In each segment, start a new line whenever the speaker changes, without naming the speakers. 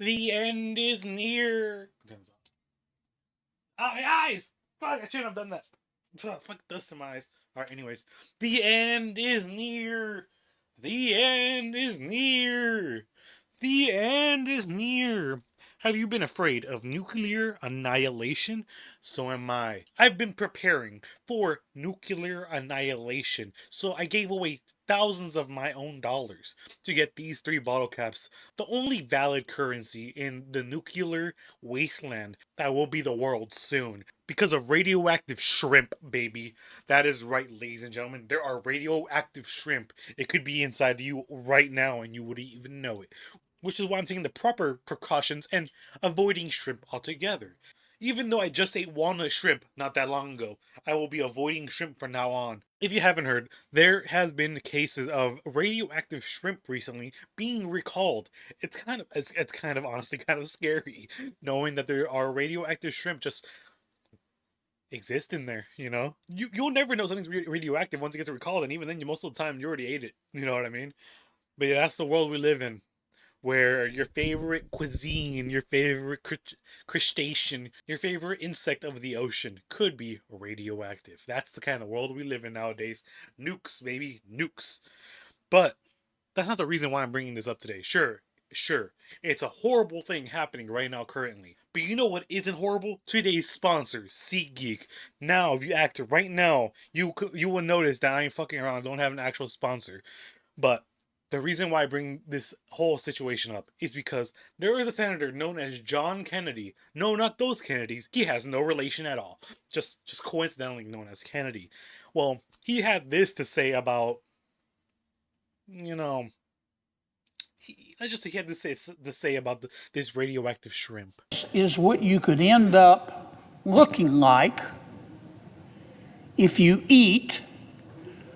The end is near. Ah, my eyes! Fuck, I shouldn't have done that. Fuck dust in my eyes. Alright, anyways. The end is near. The end is near. The end is near. Have you been afraid of nuclear annihilation? So am I. I've been preparing for nuclear annihilation, so I gave away thousands of my own dollars to get these three bottle caps, the only valid currency in the nuclear wasteland that will be the world soon. Because of radioactive shrimp, baby. That is right, ladies and gentlemen. There are radioactive shrimp. It could be inside you right now and you wouldn't even know it, which is why I'm taking the proper precautions and avoiding shrimp altogether. Even though I just ate walnut shrimp not that long ago, I will be avoiding shrimp from now on. If you haven't heard, there has been cases of radioactive shrimp recently being recalled. It's kind of honestly kind of scary knowing that there are radioactive shrimp just exist in there. You'll never know something's radioactive once it gets recalled, and even then, most of the time you already ate it. You know what I mean? But yeah, that's the world we live in, where your favorite cuisine, your favorite crustacean, your favorite insect of the ocean could be radioactive. That's the kind of world we live in nowadays. Nukes, baby, nukes. But that's not the reason why I'm bringing this up today. Sure, it's a horrible thing happening right now currently. But you know what isn't horrible? Today's sponsor, SeatGeek. Now, if you act right now, you will notice that I ain't fucking around. I don't have an actual sponsor. But the reason why I bring this whole situation up is because there is a senator known as John Kennedy. No, not those Kennedys. He has no relation at all. Just coincidentally known as Kennedy. Well, he had this to say about, you know, let's just say he had to say about this radioactive shrimp.
Is what you could end up looking like if you eat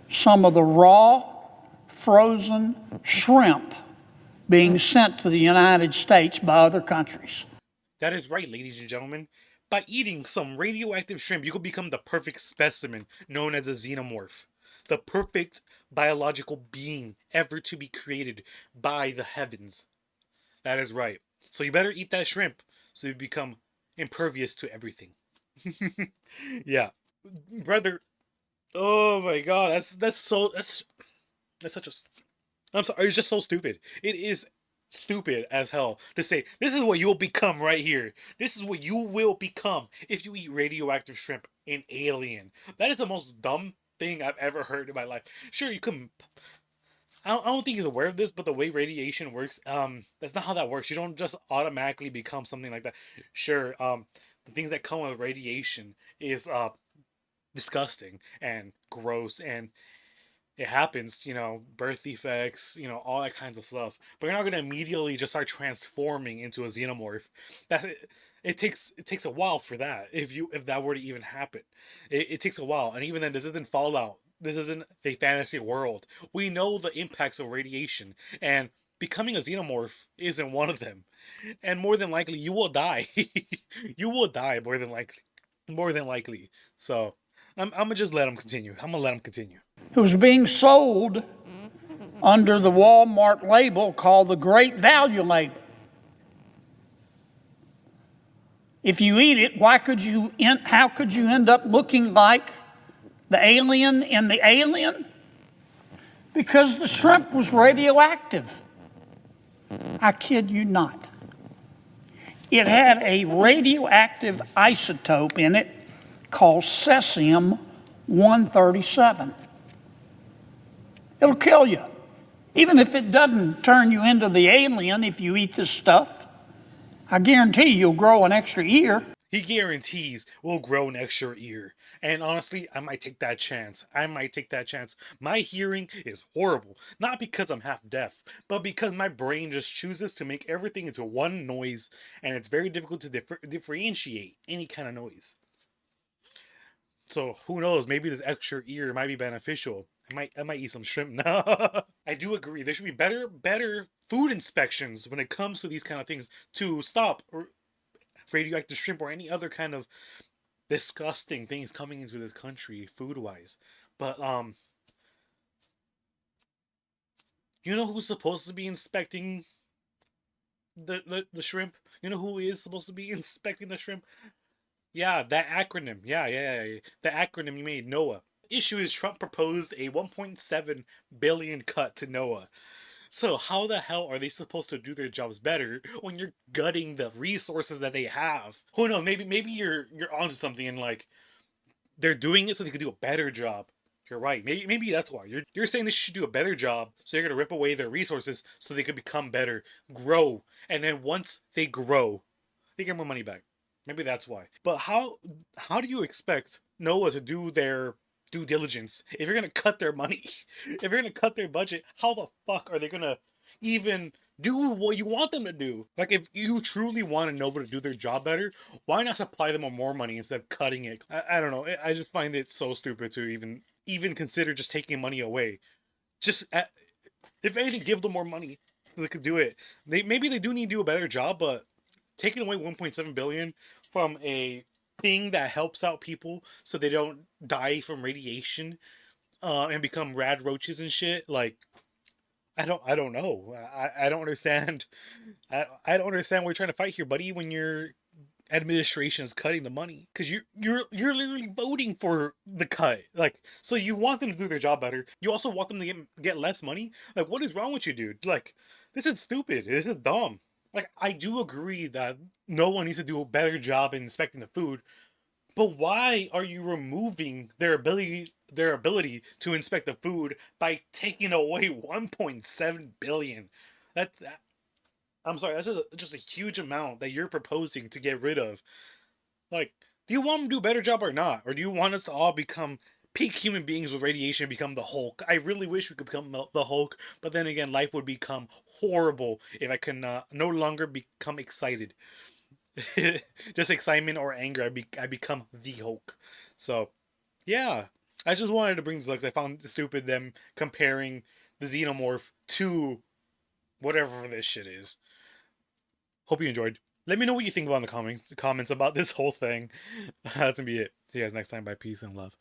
some of the raw, frozen shrimp being sent to the United States by other countries.
That is right, ladies and gentlemen. By eating some radioactive shrimp, you could become the perfect specimen known as a xenomorph. The perfect biological being ever to be created by the heavens. That is right. So you better eat that shrimp so you become impervious to everything. Yeah. Brother. Oh my god, that's such a I'm sorry, it's just so stupid. It is stupid as hell to say this is what you'll become right here. This is what you will become if you eat radioactive shrimp, an alien. That is the most dumb thing I've ever heard in my life. Sure, you can. I don't think he's aware of this, but the way radiation works, that's not how that works. You don't just automatically become something like that. Sure, the things that come with radiation is disgusting and gross, and it happens, birth defects, all that kinds of stuff. But you're not gonna immediately just start transforming into a xenomorph. That it takes a while for that. If that were to even happen, it takes a while. And even then, this isn't Fallout. This isn't a fantasy world. We know the impacts of radiation, and becoming a xenomorph isn't one of them. And more than likely, you will die. You will die more than likely. More than likely. So I'm gonna just let him continue. I'm gonna let him continue.
It was being sold under the Walmart label called the Great Value label. If you eat it, how could you end up looking like the alien in the Alien? Because the shrimp was radioactive. I kid you not. It had a radioactive isotope in it called cesium-137. It'll kill you. Even if it doesn't turn you into the alien if you eat this stuff, I guarantee you'll grow an extra ear.
He guarantees we'll grow an extra ear. And honestly, I might take that chance. My hearing is horrible. Not because I'm half deaf, but because my brain just chooses to make everything into one noise, and it's very difficult to differentiate any kind of noise. So who knows? Maybe this extra ear might be beneficial. I might eat some shrimp now. I do agree. There should be better food inspections when it comes to these kind of things to stop radioactive shrimp or any other kind of disgusting things coming into this country food wise. But you know who's supposed to be inspecting the shrimp. You know who is supposed to be inspecting the shrimp? Yeah, that acronym. Yeah. The acronym you made, NOAA. Issue is Trump proposed a 1.7 billion cut to NOAA. So how the hell are they supposed to do their jobs better when you're gutting the resources that they have? Who knows? Maybe you're onto something and like they're doing it so they could do a better job. You're right. Maybe that's why you're saying they should do a better job. So you're gonna rip away their resources so they could become better, grow, and then once they grow, they get more money back. Maybe that's why. But how do you expect NOAA to do their due diligence if you're gonna cut their money? If you're gonna cut their budget, how the fuck are they gonna even do what you want them to do? Like, if you truly want NOAA to do their job better, why not supply them with more money instead of cutting it? I don't know. I just find it so stupid to even consider just taking money away. Just if anything, give them more money. They could do it. Maybe they do need to do a better job, but taking away 1.7 billion from a thing that helps out people so they don't die from radiation and become rad roaches and shit, like I don't know. I don't understand. I don't understand what you're trying to fight here, buddy, when your administration is cutting the money, because you're literally voting for the cut. Like, so you want them to do their job better, you also want them to get less money. Like, what is wrong with you, dude? Like, this is stupid. It is dumb. Like, I do agree that no one needs to do a better job in inspecting the food, but why are you removing their ability to inspect the food by taking away 1.7 billion? That I'm sorry, that's just a huge amount that you're proposing to get rid of. Like, do you want them to do a better job or not? Or do you want us to all become peak human beings with radiation, become the Hulk? I really wish we could become the Hulk, but then again, life would become horrible if I can no longer become excited. Just excitement or anger, I become the Hulk. So, yeah. I just wanted to bring this up because I found it stupid them comparing the xenomorph to whatever this shit is. Hope you enjoyed. Let me know what you think about in the comments about this whole thing. That's gonna be it. See you guys next time. Bye. Peace and love.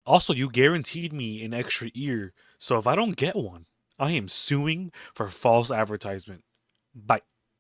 Also, you guaranteed me an extra ear, so if I don't get one, I am suing for false advertisement. Bye.